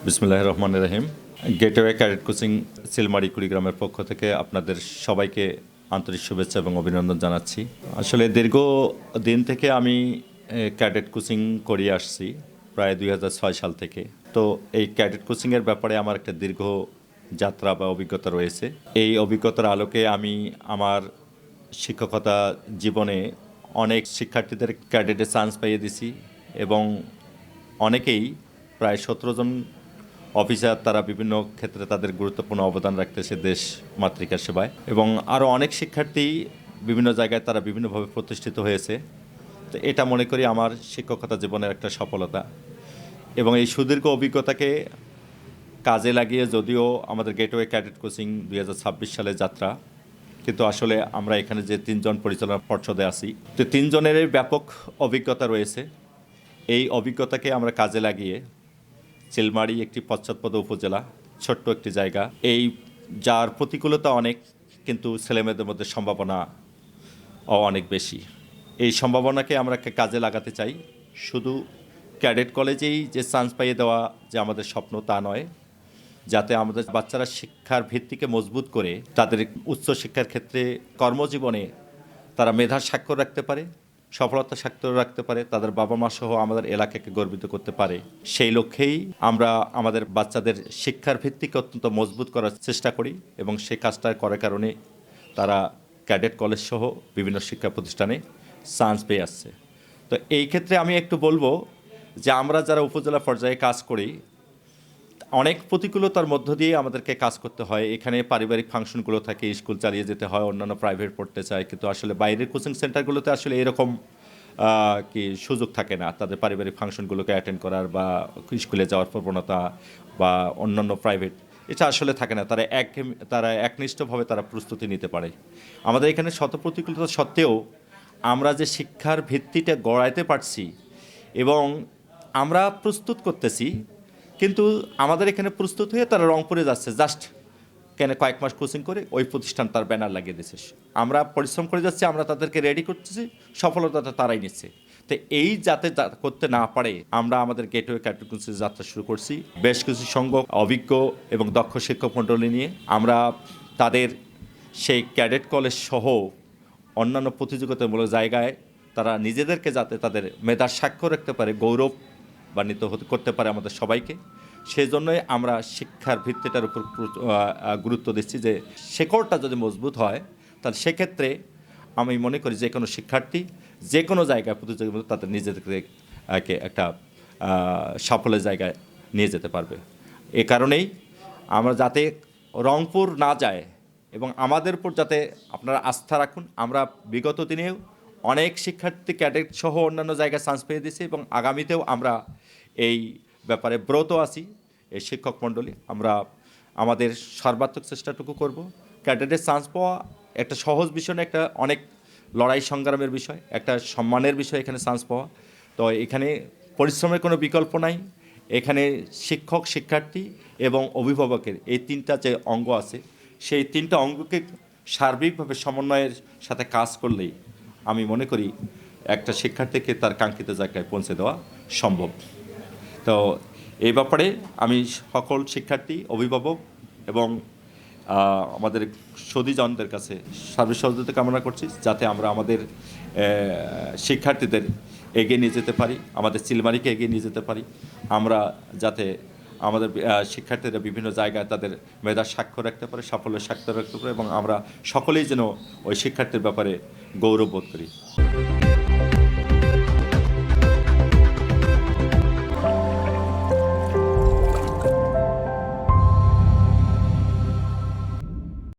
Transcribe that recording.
বিসমিল্লাহির রহমানির রহিম। Gateway cadet coaching Chilmari কুড়িগ্রামের পক্ষ থেকে আপনাদের সবাইকে আন্তরিক শুভেচ্ছা এবং অভিনন্দন জানাচ্ছি। আসলে দীর্ঘ দিন থেকে আমি ক্যাডেট কোচিং করিয়ে আসছি, প্রায় 2006 সাল থেকে। তো এই ক্যাডেট কোচিংয়ের ব্যাপারে আমার একটা দীর্ঘ যাত্রা বা অভিজ্ঞতা রয়েছে। এই অভিজ্ঞতার আলোকে আমি আমার শিক্ষকতা জীবনে অনেক শিক্ষার্থীদের ক্যাডেটে চান্স পাইয়ে দিছি এবং অনেকেই প্রায় 17 জন অফিসার তারা বিভিন্ন ক্ষেত্রে তাদের গুরুত্বপূর্ণ অবদান রাখতেছে দেশ মাতৃকার সেবায়, এবং আরও অনেক শিক্ষার্থী বিভিন্ন জায়গায় তারা বিভিন্নভাবে প্রতিষ্ঠিত হয়েছে। তো এটা মনে করি আমার শিক্ষকতা জীবনের একটা সফলতা, এবং এই সুদীর্ঘ অভিজ্ঞতাকে কাজে লাগিয়ে যদিও আমাদের গেটওয়ে ক্যাডেট কোচিং 2026 সালে যাত্রা, কিন্তু আসলে আমরা এখানে যে 3 জন পরিচালনা পর্ষদে আছি, তো 3 জনেরই ব্যাপক অভিজ্ঞতা রয়েছে। এই অভিজ্ঞতাকে আমরা কাজে লাগিয়ে চিলমারি একটি পশ্চাৎপদ উপজেলা, ছোট্ট একটি জায়গা, এই যার প্রতিকূলতা অনেক, কিন্তু ছেলেমেয়েদের মধ্যে সম্ভাবনা অনেক বেশি। এই সম্ভাবনাকে আমরা কাজে লাগাতে চাই। শুধু ক্যাডেট কলেজেই যে চান্স পাইয়ে দেওয়া যে আমাদের স্বপ্ন তা নয়, যাতে আমাদের বাচ্চারা শিক্ষার ভিত্তিকে মজবুত করে তাদের উচ্চশিক্ষার ক্ষেত্রে কর্মজীবনে তারা মেধার স্বাক্ষর রাখতে পারে, সফলতার স্বাক্ষর রাখতে পারে, তাদের বাবা মা সহ আমাদের এলাকাকে গর্বিত করতে পারে। সেই লক্ষ্যেই আমরা আমাদের বাচ্চাদের শিক্ষার ভিত্তিকে অত্যন্ত মজবুত করার চেষ্টা করি, এবং সেই কাজটা করার কারণে তারা ক্যাডেট কলেজ সহ বিভিন্ন শিক্ষা প্রতিষ্ঠানে চান্স পেয়ে আসছে। তো এই ক্ষেত্রে আমি একটু বলবো যে আমরা যারা উপজেলা পর্যায়ে কাজ করি, অনেক প্রতিকূলতার মধ্য দিয়ে আমাদেরকে কাজ করতে হয়। এখানে পারিবারিক ফাংশনগুলো থাকে, স্কুল চালিয়ে যেতে হয়, অন্যান্য প্রাইভেট পড়তে চায়, কিন্তু আসলে বাইরের কোচিং সেন্টারগুলোতে আসলে এরকম কি সুযোগ থাকে না তাদের পারিবারিক ফাংশনগুলোকে অ্যাটেন্ড করার বা স্কুলে যাওয়ার প্রবণতা বা অন্যান্য প্রাইভেট, এটা আসলে থাকে না। তারা একনিষ্ঠভাবে তারা প্রস্তুতি নিতে পারে। আমাদের এখানে শত প্রতিকূলতা সত্ত্বেও আমরা যে শিক্ষার ভিত্তিটা গড়াইতে পারছি এবং আমরা প্রস্তুত করতেছি, কিন্তু আমাদের এখানে প্রস্তুত হয়ে তারা রংপুরে যাচ্ছে জাস্ট কেন কয়েক মাস কোচিং করে ওই প্রতিষ্ঠান তার ব্যানার লাগিয়ে দিচ্ছে। আমরা পরিশ্রম করে যাচ্ছি, আমরা তাদেরকে রেডি করতেছি, সফলতাটা তারাই নিচ্ছে। তো এই যাতে করতে না পারে আমরা আমাদের গেটওয়ে ক্যাডেট কোচিং যাত্রা শুরু করছি। বেশ কিছু সংঘ অভিজ্ঞ এবং দক্ষ শিক্ষক মণ্ডলী নিয়ে আমরা তাদের সেই ক্যাডেট কলেজ সহ অন্যান্য প্রতিযোগিতামূলক জায়গায় তারা নিজেদেরকে যাতে তাদের মেধার স্বাক্ষর রাখতে পারে, গৌরবান্বিত করতে পারে আমাদের সবাইকে, সেই জন্যই আমরা শিক্ষার ভিত্তিটার উপর গুরুত্ব দিচ্ছি। যে শেকড়টা যদি মজবুত হয় তাহলে সেক্ষেত্রে আমি মনে করি যে কোনো শিক্ষার্থী যে কোনো জায়গায় প্রতিযোগিতা তাদের নিজেদেরকে একটা সাফল্যের জায়গায় নিয়ে যেতে পারবে। এ কারণেই আমরা যাতে রংপুর না যায় এবং আমাদের উপর যাতে আপনারা আস্থা রাখুন। আমরা বিগত দিনেও অনেক শিক্ষার্থী ক্যাডেট সহ অন্যান্য জায়গায় চান্স পেয়ে দিয়েছি, এবং আগামীতেও আমরা এই ব্যাপারে ব্রত আছি। এই শিক্ষক মণ্ডলী আমরা আমাদের সর্বাত্মক চেষ্টাটুকু করব। ক্যাডেটের চান্স পাওয়া একটা সহজ বিষয় না, একটা অনেক লড়াই সংগ্রামের বিষয়, একটা সম্মানের বিষয় এখানে চান্স পাওয়া। তো এখানে পরিশ্রমের কোনো বিকল্প নাই। এখানে শিক্ষক, শিক্ষার্থী এবং অভিভাবকের এই তিনটা যে অঙ্গ আছে, সেই তিনটা অঙ্গকে সার্বিকভাবে সমন্বয়ের সাথে কাজ করলেই আমি মনে করি একটা শিক্ষার্থীকে তার কাঙ্ক্ষিত জায়গায় পৌঁছে দেওয়া সম্ভব। তো এই ব্যাপারে আমি সকল শিক্ষার্থী, অভিভাবক এবং আমাদের সুধীজনদের কাছে সার্বিক সহযোগিতা কামনা করছি, যাতে আমরা আমাদের শিক্ষার্থীদের এগিয়ে নিয়ে যেতে পারি, আমাদের চিলমারিকে এগিয়ে নিয়ে যেতে পারি। আমরা যাতে আমাদের শিক্ষার্থীরা বিভিন্ন জায়গায় তাদের মেধার স্বাক্ষর রাখতে পারে, সাফল্যের স্বাক্ষর রাখতে পারে, এবং আমরা সকলেই যেন ওই শিক্ষার্থীর ব্যাপারে গৌরব বোধ করি।